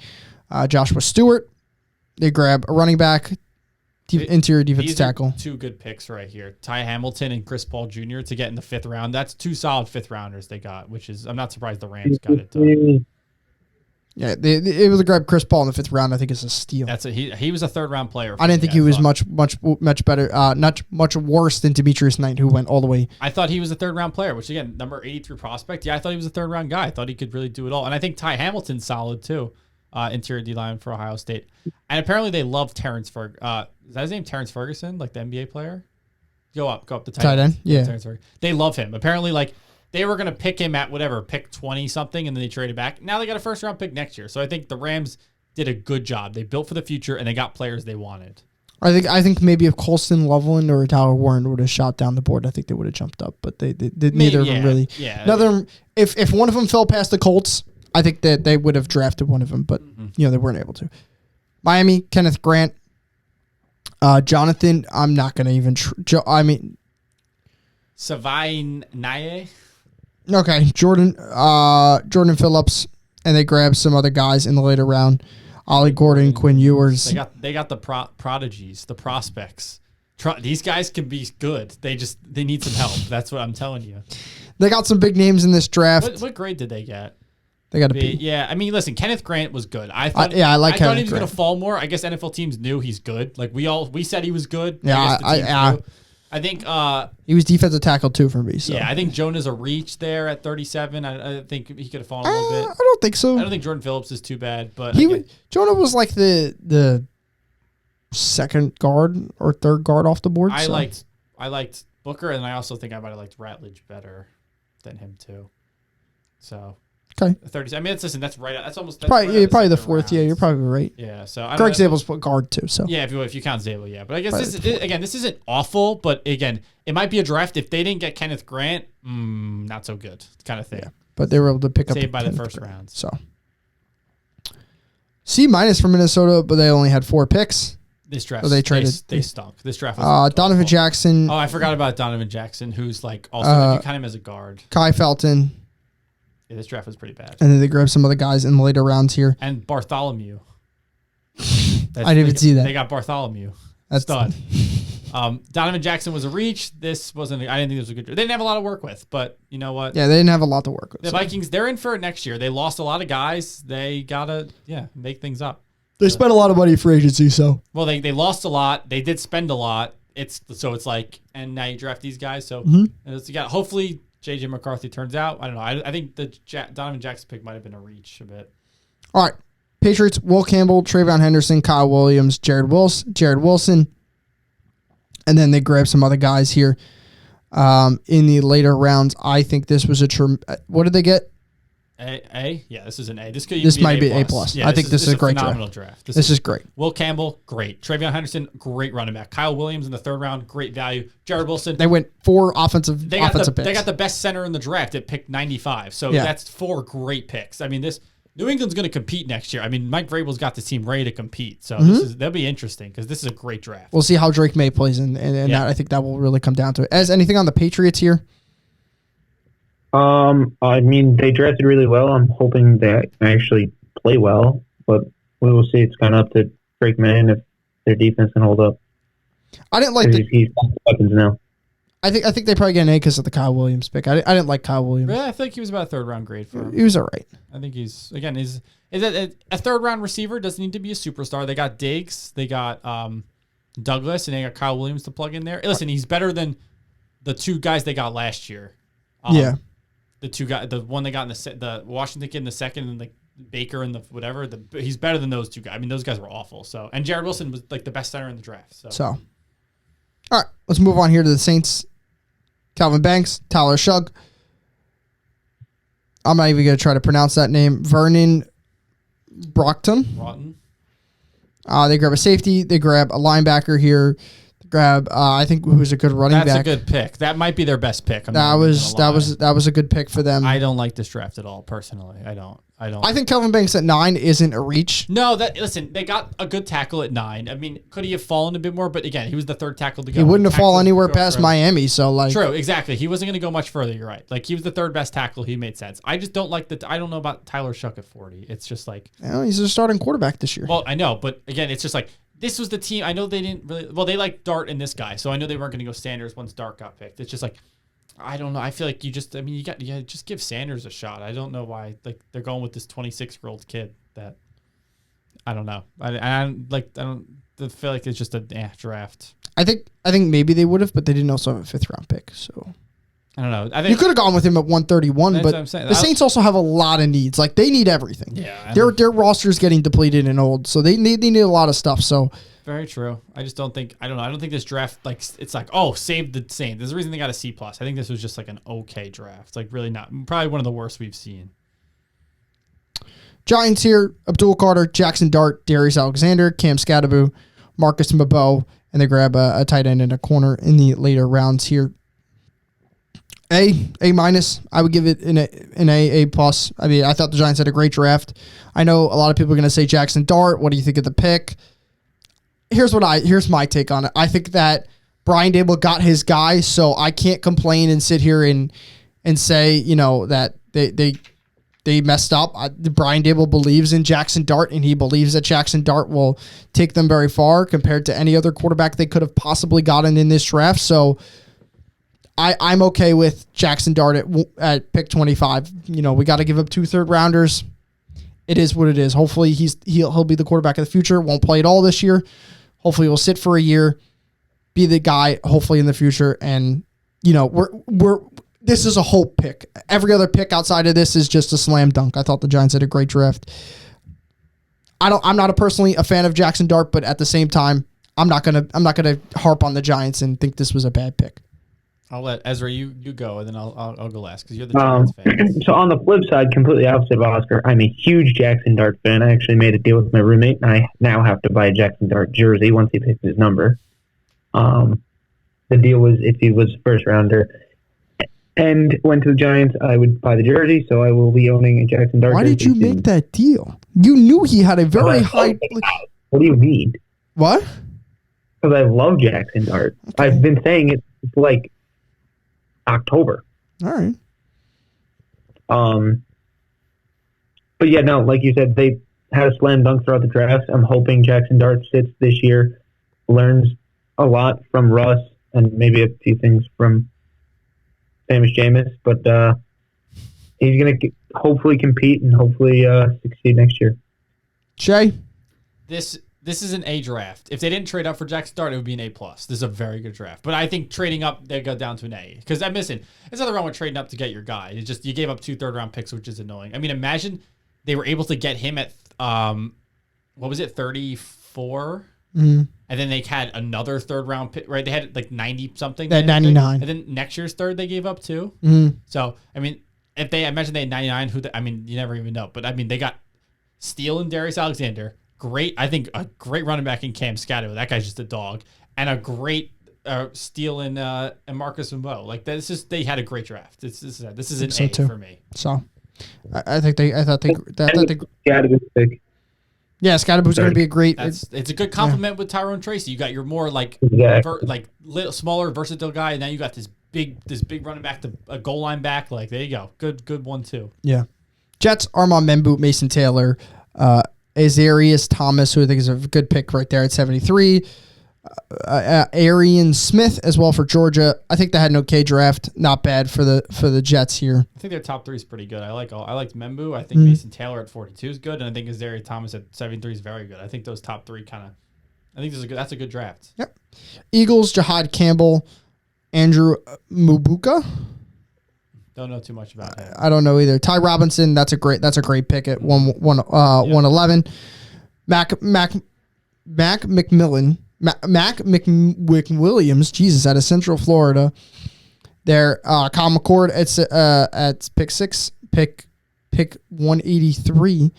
Joshua Stewart. They grab a running back, interior defense These are tackle. 2 good picks right here. Ty Hamilton and Chris Paul Jr. to get in the 5th round. That's 2 solid 5th rounders they got, which is I'm not surprised the Rams got it done. Yeah, they able to grab Chris Paul in the 5th round. I think is a steal. He was a 3rd round player. I didn't think he was thought. much better, not much worse than Demetrius Knight, who went all the way. I thought he was a 3rd round player, which again, number 83 prospect. Yeah, I thought he was a 3rd round guy. I thought he could really do it all. And I think Ty Hamilton's solid too. Interior D line for Ohio State. And apparently they love Terrence Ferguson. Is that his name? Terrence Ferguson, like the NBA player? Go up the Tight end, yeah. Terrence Ferguson. They love him. Apparently, like they were gonna pick him at pick 20 something, and then they traded back. Now they got a 1st round pick next year. So I think the Rams did a good job. They built for the future and they got players they wanted. I think maybe if Colston Loveland or Tyler Warren would have shot down the board, I think they would have jumped up. But they neither of them really. Yeah. Neither. If one of them fell past the Colts, I think that they would have drafted one of them, but they weren't able to. Miami, Kenneth Grant, Jonathan. I'm not gonna even. Savine Naye. Okay, Jordan Phillips, and they grabbed some other guys in the later round. Ollie Gordon, Quinn Ewers. They got the prodigies, the prospects. These guys can be good. They need some help. That's what I'm telling you. They got some big names in this draft. What grade did they get? They got a B. Yeah, I mean, listen, Kenneth Grant was good. I like thought he was Kenneth going Grant. to fall more. I guess NFL teams knew he's good. Like we said he was good. Yeah, I think he was defensive tackle too for me. So. yeah, I think Jonah's a reach there at 37. I think he could have fallen a little bit. I don't think so. I don't think Jordan Phillips is too bad, but Jonah was like the 2nd guard or 3rd guard off the board. I liked Booker, and I also think I might have liked Ratledge better than him too. So okay, 30. I mean, that's right. That's almost probably right probably the second 4th. rounds. Yeah, you're probably right. Yeah. So Greg Zabel's guard too. So yeah, if you count Zabel, yeah. But I guess Probably this isn't awful, but again, it might be a draft if they didn't get Kenneth Grant, not so good kind of thing. yeah, but they were able to pick up Saved by the Kenneth 1st Grant. round. So C- for Minnesota, but they only had 4 picks. This draft, So they traded- They stunk. This draft was Donovan awful. Jackson, Oh, I forgot about Donovan Jackson, who's like also you count him as a guard. Kai Felton, Yeah, this draft was pretty bad. and then they grabbed some other guys in the later rounds here. And Bartholomew. I didn't even see that. They got Bartholomew. That's Stud. Donovan Jackson was a reach. This wasn't. I didn't think this was a good. They didn't have a lot to work with, but you know what? Yeah, they didn't have a lot to work with. The so. Vikings, they're in for it next year. They lost a lot of guys. They gotta, make things up. They spent a lot of money for agency, so Well, they lost a lot. They did spend a lot. It's like, and now you draft these guys. So you got hopefully JJ McCarthy turns out. I don't know. I think the Donovan Jackson pick might have been a reach a bit. all right. Patriots: Will Campbell, Trayvon Henderson, Kyle Williams, Jared Wilson, and then they grabbed some other guys here in the later rounds. I think this was what did they get? Yeah, this is an A. This could even This be might an be A+. A plus. Yeah, I think this is a great phenomenal draft. This is great. Will Campbell, great. Travion Henderson, great running back. Kyle Williams in the third round, great value. Jared Wilson. They went 4 offensive They got picks. the best center in the draft at pick 95. So Yeah. that's 4 great picks. I mean, New England's going to compete next year. I mean, Mike Vrabel's got this team ready to compete. So that'll be interesting because this is a great draft. We'll see how Drake May plays, and that, I think that will really come down to it. As anything on the Patriots here? I mean, they drafted really well. I'm hoping they actually play well, but we will see. It's kind of up to Drake May and if their defense can hold up. I didn't like He's got the weapons now. I think they probably get an A because of the Kyle Williams pick. I didn't like Kyle Williams. Really? I think he was about a third round grade for him. He was all right. I think he's a third round receiver. Doesn't need to be a superstar. They got Diggs, they got Douglas, and they got Kyle Williams to plug in there. Listen, he's better than the 2 guys they got last year. Yeah. The 2 guys, the one they got in the Washington kid in the second, and the Baker and the whatever. He's better than those 2 guys. I mean, those guys were awful. So, and Jared Wilson was like the best center in the draft. So, all right, let's move on here to the Saints. Calvin Banks, Tyler Shug. I'm not even going to try to pronounce that name. Vernon Brockton. Broughton. They grab a safety. They grab a linebacker here. They grab, I think, who's a good running That's back. a good pick. That might be their best pick. That was a good pick for them. I don't like this draft at all, personally. I don't. I think Calvin Banks at 9 isn't a reach. No, listen, they got a good tackle at 9. I mean, could he have fallen a bit more? But again, he was the third tackle to go. He wouldn't have fallen anywhere Go past further. Miami. So like, True, exactly. He wasn't going to go much further. You're right. Like he was the third best tackle. He made sense. I just don't like I don't know about Tyler Shuck at 40. It's just like, he's a starting quarterback this year. well, I know, but again, it's just like this was the team. I know they didn't really. Well, they like Dart and this guy, so I know they weren't going to go Sanders once Dart got picked. It's just like, I don't know. I feel like you just just give Sanders a shot. I don't know why like they're going with this 26-year-old kid that I don't know. I feel like it's just a draft. I think maybe they would have, but they didn't also have a 5th round pick. So I don't know. I think you could have gone with him at 131, That's but what I'm saying. the Saints also have a lot of needs. Like they need everything. Yeah, Their roster's getting depleted and old, so they need a lot of stuff. So very true. I just don't think. I don't know. I don't think this draft it's like save the Saints. There's a reason they got a C+. I think this was just like an okay draft. Like really not probably one of the worst we've seen. Giants here: Abdul Carter, Jackson Dart, Darius Alexander, Cam Scadaboo, Marcus Mabo, and they grab a tight end and a corner in the later rounds here. A minus. I would give it an A plus. I mean, I thought the Giants had a great draft. I know a lot of people are going to say Jackson Dart. What do you think of the pick? Here's my take on it. I think that Brian Dable got his guy, so I can't complain and sit here and say that they messed up. Brian Dable believes in Jackson Dart, and he believes that Jackson Dart will take them very far compared to any other quarterback they could have possibly gotten in this draft. So I'm okay with Jackson Dart at pick 25. We got to give up 2 third-rounders. It is what it is. Hopefully he'll be the quarterback of the future. Won't play at all this year. Hopefully he'll sit for a year, be the guy. Hopefully in the future, and this is a hope pick. Every other pick outside of this is just a slam dunk. I thought the Giants had a great draft. I'm not personally a fan of Jackson Dart, but at the same time, I'm not gonna harp on the Giants and think this was a bad pick. I'll let Ezra you go, and then I'll go last because you're the Giants fan. So on the flip side, completely opposite of Oscar, I'm a huge Jackson Dart fan. I actually made a deal with my roommate, and I now have to buy a Jackson Dart jersey once he picks his number. The deal was if he was first rounder and went to the Giants, I would buy the jersey, so I will be owning a Jackson Dart Why jersey. did you make that deal? You knew he had a very high... What do you mean? What? Because I love Jackson Dart. Okay. I've been saying it for like October. All right. But yeah, no, like you said, they had a slam dunk throughout the draft. I'm hoping Jackson Dart sits this year, learns a lot from Russ, and maybe a few things from Famous Jameis, but he's going to hopefully compete and hopefully succeed next year. Jay? This is an A draft. If they didn't trade up for Jackson Dart, it would be an A+. This is a very good draft. But I think trading up, they go down to an A. Because I'm missing. There's nothing wrong with trading up to get your guy. It's just you gave up 2 third-round picks, which is annoying. I mean, imagine they were able to get him at, 34? Mm-hmm. And then they had another third-round pick, right? They had like 90-something. At 99. And then next year's third they gave up too. Mm-hmm. So, I mean, if they, I imagine they had 99. I mean, you never even know. But I mean, they got Steele and Darius Alexander. Great, I think a great running back in Cam Scatto. That guy's just a dog, and a great Steele and Marcus Monroe. Like this is they had a great draft. This is an so A too. for me. So I thought they Scattergood's pick. yeah, Scatterboot's going to be a great. It's a good compliment with Tyrone Tracy. You got your more like smaller versatile guy, and now you got this big running back, a goal line back. Like there you go, good one too. Yeah, Jets, Armand Membu, Mason Taylor, Azarius Thomas, who I think is a good pick right there at 73. Arian Smith as well for Georgia. I think they had an okay draft. Not bad for the Jets here. I think their top 3 is pretty good. I liked Membu. I think Mason Taylor at 42 is good, and I think Azarius Thomas at 73 is very good. I think those top 3 kind of. I think that's a good draft. Yep. Eagles, Jahad Campbell, Andrew Mubuka. Don't know too much about him. I don't know either. Ty Robinson, that's a great pick at 111. Mac McWilliams, Jesus, out of Central Florida. There, Kyle McCord at pick 6, pick 183.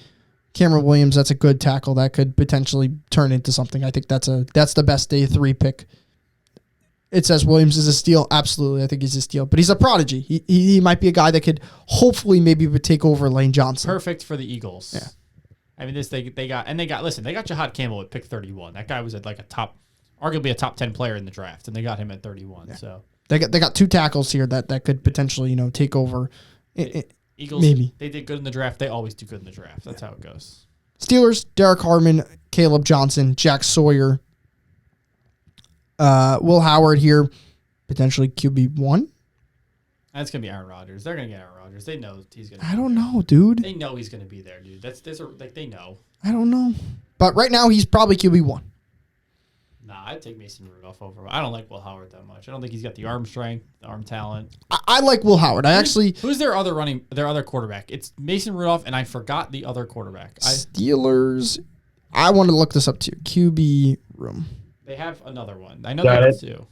Cameron Williams, that's a good tackle that could potentially turn into something. I think that's the best day 3 pick. It says Williams is a steal. Absolutely, I think he's a steal. But he's a prodigy. He might be a guy that could hopefully maybe take over Lane Johnson. Perfect for the Eagles. Yeah. I mean, they got Jahad Campbell at pick 31. That guy was at like arguably a top 10 player in the draft, and they got him at 31. Yeah. So they got 2 tackles here that could potentially take over. Eagles, maybe they did good in the draft. They always do good in the draft. That's how it goes. Steelers, Derek Harmon, Caleb Johnson, Jack Sawyer, Will Howard here, potentially QB1. That's gonna be Aaron Rodgers. They're gonna get Aaron Rodgers. They know he's gonna. I don't know, dude. They know he's gonna be there, dude. They know. I don't know, but right now he's probably QB1. Nah, I'd take Mason Rudolph over. I don't like Will Howard that much. I don't think he's got the arm strength, the arm talent. I like Will Howard. Who's their other quarterback? It's Mason Rudolph, and I forgot the other quarterback. Steelers. I want to look this up too. QB room. They have another one. I know that too.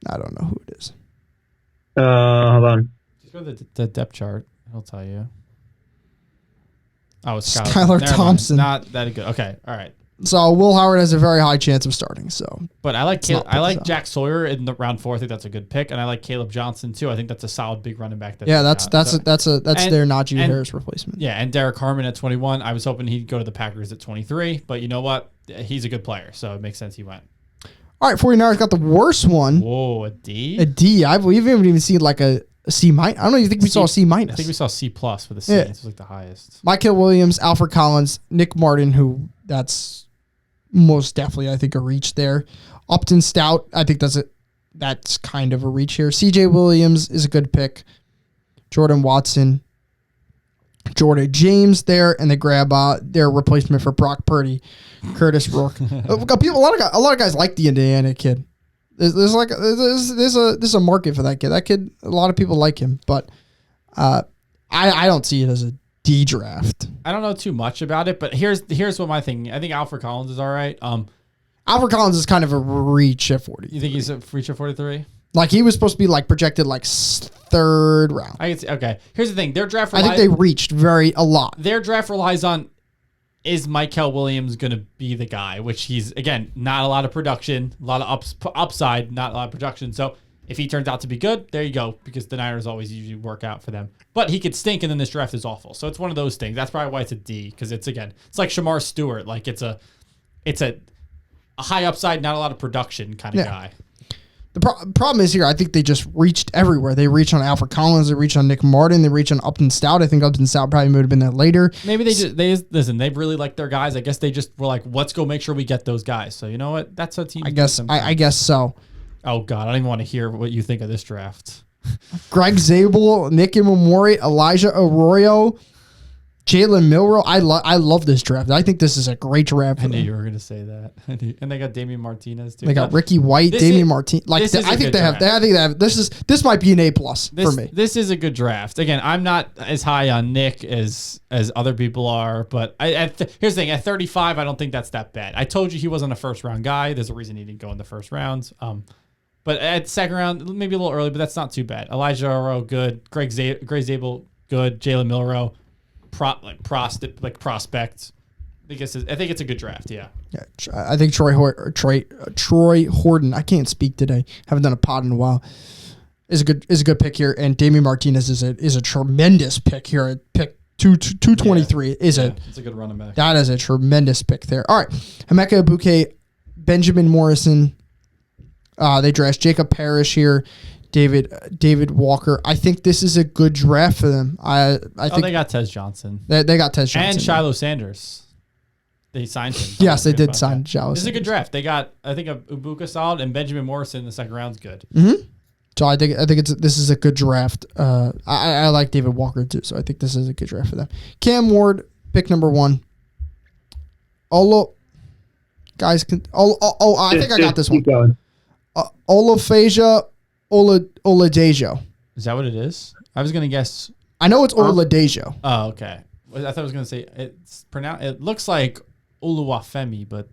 I don't know who it is. Hold on. Just go to the depth chart. I'll tell you. Oh, it's Skylar Thompson. Not that good. Okay, all right. So Will Howard has a very high chance of starting. So, but I like Jack Sawyer in the round 4. I think that's a good pick, and I like Caleb Johnson too. I think that's a solid big running back. That's their Najee Harris replacement. Yeah, and Derek Harmon at 21. I was hoping he'd go to the Packers at 23, but you know what? He's a good player, so it makes sense he went. All right, 49ers got the worst one. Whoa, a D? A D. We haven't even seen like a C minus. I don't even think we saw a C minus. I think we saw C plus with a C. Yeah. It was like the highest. Michael Williams, Alfred Collins, Nick Martin, who that's most definitely, I think, a reach there. Upton Stout, I think that's kind of a reach here. CJ Williams is a good pick. Jordan Watson, Jordan James there, and they grab their replacement for Brock Purdy, Curtis Rourke. A lot of guys like the Indiana kid. There's a market for that kid. That kid, a lot of people like him, but I don't see it as a D draft. I don't know too much about it, but here's what my thing. I think Alfred Collins is all right. Alfred Collins is kind of a reach at 40. You think he's a reach at 43? Like he was supposed to be like projected like 3rd round. I can see, okay. Here's the thing. Their draft. I think they reached a lot. Their draft relies on, is Michael Williams going to be the guy? Which he's, again, not a lot of production, a lot of upside, not a lot of production. So if he turns out to be good, there you go, because the Niners always usually work out for them. But he could stink, and then this draft is awful. So it's one of those things. That's probably why it's a D, because it's like Shamar Stewart. Like it's a high upside, not a lot of production kind of guy. The problem is here, I think they just reached everywhere. They reached on Alfred Collins. They reached on Nick Martin. They reached on Upton Stout. I think Upton Stout probably would have been there later. Maybe they really like their guys. I guess they just were like, let's go make sure we get those guys. So you know what? That's a team. I guess so. Oh God, I don't even want to hear what you think of this draft. Greg Zabel, Nick Imamori, Elijah Arroyo, Jalen Milroe. I love this draft. I think this is a great draft. I knew you were going to say that. And they got Damian Martinez too. They got Ricky White, Damian Martinez. Like I think they have. This might be an A+ for me. This is a good draft. Again, I'm not as high on Nick as other people are, but here's the thing: at 35, I don't think that's that bad. I told you he wasn't a first round guy. There's a reason he didn't go in the first round. But at second round, maybe a little early, but that's not too bad. Elijah Oro, good. Greg Zabel, good. Jalen Milrow, prospect. I think it's a good draft. Yeah. Yeah, I think Troy Horton. I can't speak today. Haven't done a pod in a while. Is a good pick here, and Damian Martinez is a tremendous pick here at pick 223. It's a good running back. That is a tremendous pick there. All right, Emeka Ibuke, Benjamin Morrison. They draft Jacob Parrish here, David Walker. I think this is a good draft for them. I think they got Tez Johnson. They got Tez Johnson and Shiloh Sanders. They signed him. Yes, they did sign Shiloh. This is a good draft. They got I think Ibuka solid and Benjamin Morrison in the second round's good. Mm-hmm. So I think this is a good draft. I like David Walker too, so I think this is a good draft for them. Cam Ward, pick number 1. I think I got this one. Olaphasia Oladejo. Is that what it is? I was gonna guess. I know it's Oladejo. Oh, okay. I thought I was gonna say it's pronounced. It looks like Oluwafemi, but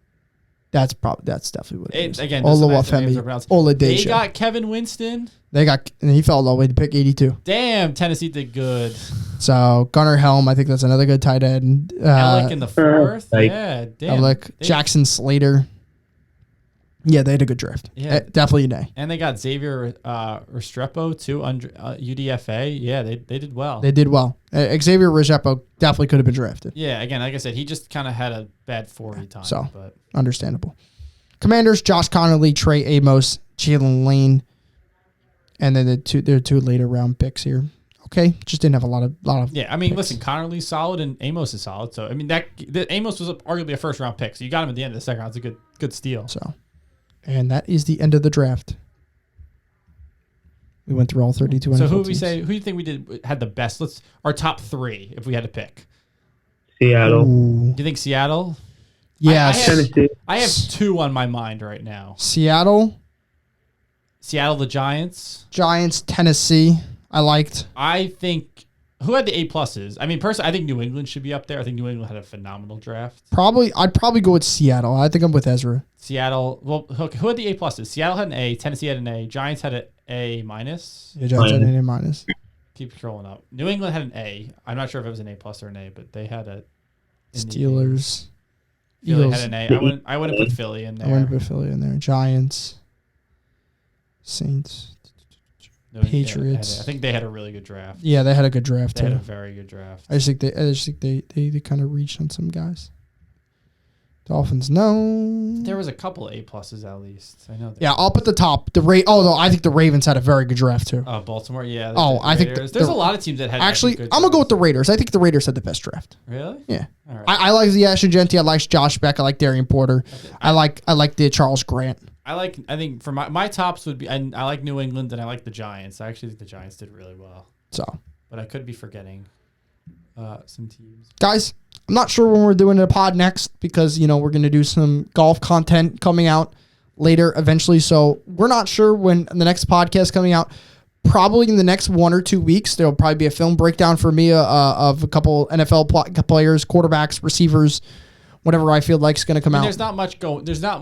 that's definitely what it is. Again, Oluwafemi Oladejo. They got Kevin Winston. And he fell all the way to pick 82. Damn, Tennessee did good. So Gunnar Helm, I think that's another good tight end. Alec in the 4th. Yeah, damn. Alec, Jackson Slater. Yeah, they had a good draft. Yeah, definitely an A. And they got Xavier Restrepo too under UDFA. Yeah, they did well. They did well. Xavier Restrepo definitely could have been drafted. Yeah, again, like I said, he just kind of had a bad 40 time. So understandable. Commanders: Josh Connolly, Trey Amos, Jalen Lane, and then there are 2 later round picks here. Okay, just didn't have a lot of. Yeah, I mean, picks. Listen, Connolly's solid and Amos is solid. So I mean, Amos was arguably a first round pick. So you got him at the end of the second round. It's a good steal. So. And that is the end of the draft. We went through all 32 NFL So who teams. we say? Who do you think had the best? Our top 3 if we had to pick. Seattle. Ooh. Do you think Seattle? Yes. Tennessee. I have 2 on my mind right now. Seattle, the Giants, Tennessee. I liked. I think who had the A+s? I mean, personally, I think New England should be up there. I think New England had a phenomenal draft. I'd probably go with Seattle. I think I'm with Ezra. Seattle. Well, who had the A+s? Seattle had an A. Tennessee had an A. Giants had an A-. Yeah, Giants had an A-. Keep scrolling up. New England had an A. I'm not sure if it was an A+ or an A, but they had a. Steelers. Philly Eagles. had an A. I wouldn't put Philly in there. I wouldn't put Philly in there. Giants. Saints. Patriots. I think they had a really good draft. Yeah, they had a good draft They too. had a very good draft. I just think they kind of reached on some guys. Dolphins, no. There was a couple A+ at least. I know. Yeah, up at the top. I think the Ravens had a very good draft too. Baltimore, yeah. I think there's a lot of teams that had. Actually, good I'm gonna go with drafts. the Raiders. I think the Raiders had the best draft. Really? Yeah. All right. I like the Ashton Genty. I like Josh Beck. I like Darian Porter. I like the Charles Grant. I think for my tops would be, and I like New England and I like the Giants. I actually think the Giants did really well. So, but I could be forgetting some teams. Guys, I'm not sure when we're doing a pod next because we're gonna do some golf content coming out later eventually. So we're not sure when the next podcast coming out. Probably in the next 1 or 2 weeks, there'll probably be a film breakdown for me of a couple NFL players, quarterbacks, receivers. Whatever I feel like is going to come out. There's not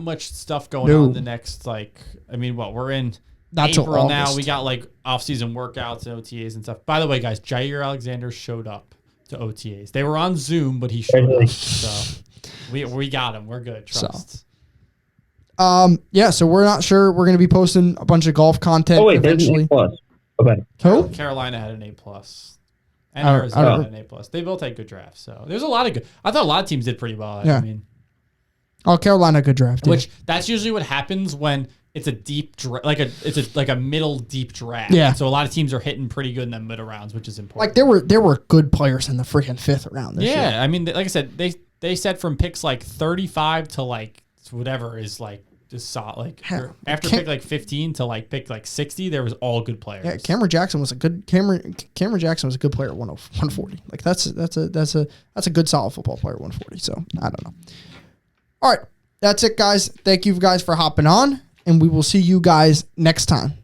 much stuff going on the next we're in April now. We got off-season workouts and OTAs and stuff. By the way, guys, Jair Alexander showed up to OTAs. They were on Zoom, but he showed up. So we got him. We're good. Trust. So we're not sure. We're going to be posting a bunch of golf content eventually. Okay. Who? Carolina had an A+. And Arizona had an A+. They both had good drafts. So there's a lot of good. I thought a lot of teams did pretty well. Yeah. Carolina, good draft. Which that's usually what happens when it's a deep it's a middle deep draft. Yeah. So a lot of teams are hitting pretty good in the middle rounds, which is important. There were good players in the freaking 5th round this year. I mean, like I said, they said from picks 35 to whatever is just solid. After pick 15 to pick 60, there was all good players. Yeah, Cameron Jackson was a good player at 140. That's a good solid football player at 140. So I don't know. All right, that's it, guys. Thank you guys for hopping on, and we will see you guys next time.